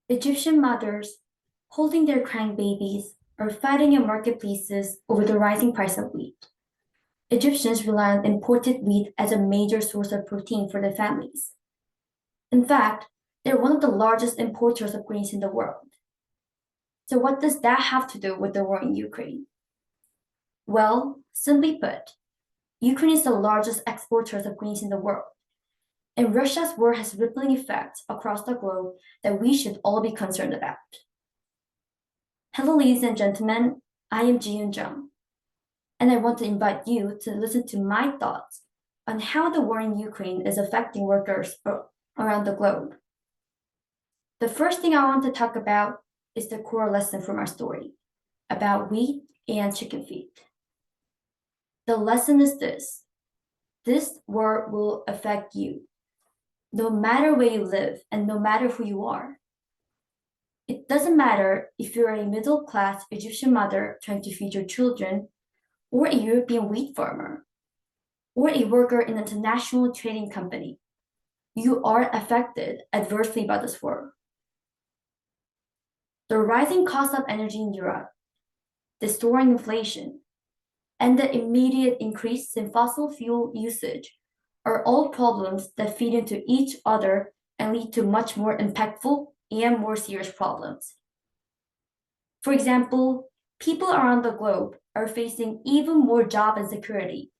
Egyptian mothers holding their crying babies are fighting in marketplaces over the rising price of wheat. Egyptians rely on imported wheat as a major source of protein for their families. In fact, they're one of the largest importers of grains in the world. So what does that have to do with the war in Ukraine? Well, simply put, Ukraine is the largest exporter of grains in the world, and Russia's war has rippling effects across the globe that we should all be concerned about. Hello, ladies and gentlemen, I am Jiyoon Jung, and I want to invite you to listen to my thoughts on how the war in Ukraine is affecting workers around the globe. The first thing I want to talk about is the core lesson from our story about wheat and chicken feed. The lesson is this: this war will affect you, no matter where you live and no matter who you are. It doesn't matter if you're a middle-class Egyptian mother trying to feed your children, or a European wheat farmer, or a worker in an international trading company. You are affected adversely by this war. The rising cost of energy in Europe, the soaring inflation, and the immediate increase in fossil fuel usage are all problems that feed into each other and lead to much more impactful and more serious problems. For example, people around the globe are facing even more job insecurity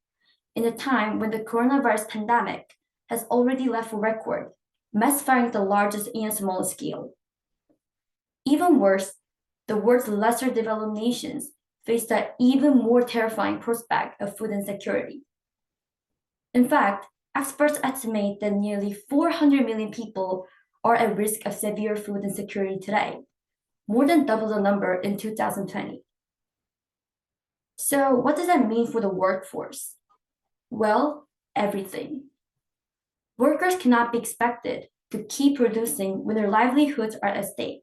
in a time when the coronavirus pandemic has already left a record, misfiring the largest and smallest scale. Even worse, the world's lesser developed nations face the even more terrifying prospect of food insecurity. In fact, experts estimate that nearly 400 million people are at risk of severe food insecurity today, more than double the number in 2020. So what does that mean for the workforce? Well, everything. Workers cannot be expected to keep producing when their livelihoods are at stake.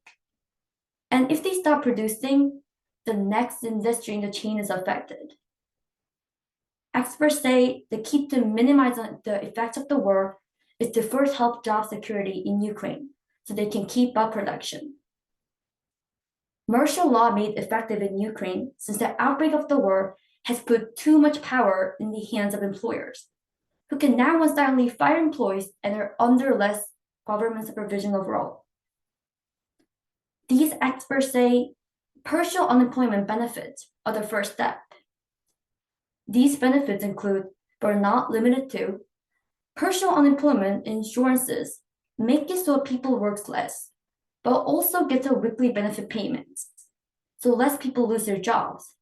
And if they stop producing, the next industry in the chain is affected. Experts say the key to minimizing the effects of the war is to first help job security in Ukraine so they can keep up production. Martial law made effective in Ukraine since the outbreak of the war has put too much power in the hands of employers, who can now one-sidedly fire employees and are under less government supervision overall. These experts say partial unemployment benefits are the first step. These benefits include, but are not limited to, partial unemployment insurances make it so people work less, but also get a weekly benefit payments, so less people lose their jobs.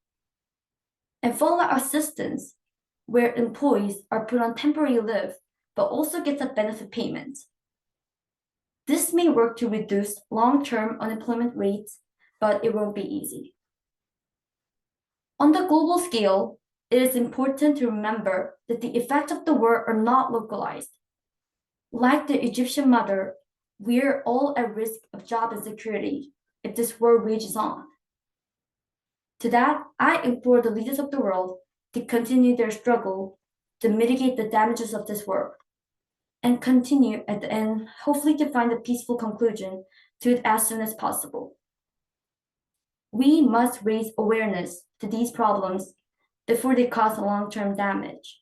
And follow-up assistance, where employees are put on temporary leave, but also get a benefit payment. This may work to reduce long-term unemployment rates, but it won't be easy. On the global scale, it is important to remember that the effects of the war are not localized. Like the Egyptian mother, we are all at risk of job insecurity if this war rages on. To that, I implore the leaders of the world to continue their struggle to mitigate the damages of this war, and continue at the end, hopefully to find a peaceful conclusion to it as soon as possible. We must raise awareness to these problems before they cause long-term damage.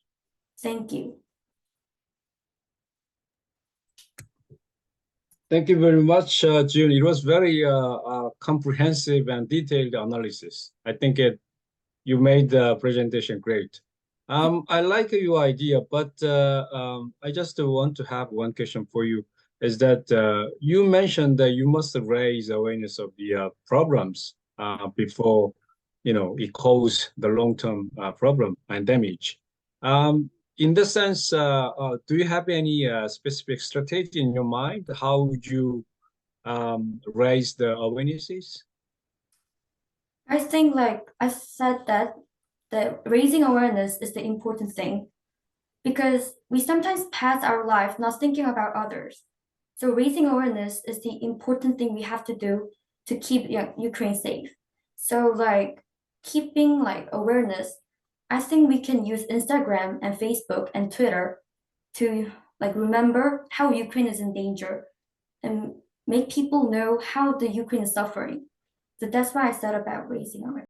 Thank you. Thank you very much, June. It was very comprehensive and detailed analysis. I think you made the presentation great. I like your idea, but I just want to have one question for you. Is that you mentioned that you must raise awareness of the problems before it causes the long-term problem and damage. In this sense, do you have any specific strategy in your mind? How would you raise the awarenesses? I think, like I said, that the raising awareness is the important thing, because we sometimes pass our life not thinking about others. So raising awareness is the important thing we have to do to keep Ukraine safe. So like keeping awareness, I think we can use Instagram and Facebook and Twitter to remember how Ukraine is in danger, and make people know how the Ukraine is suffering. So that's why I thought about raising awareness.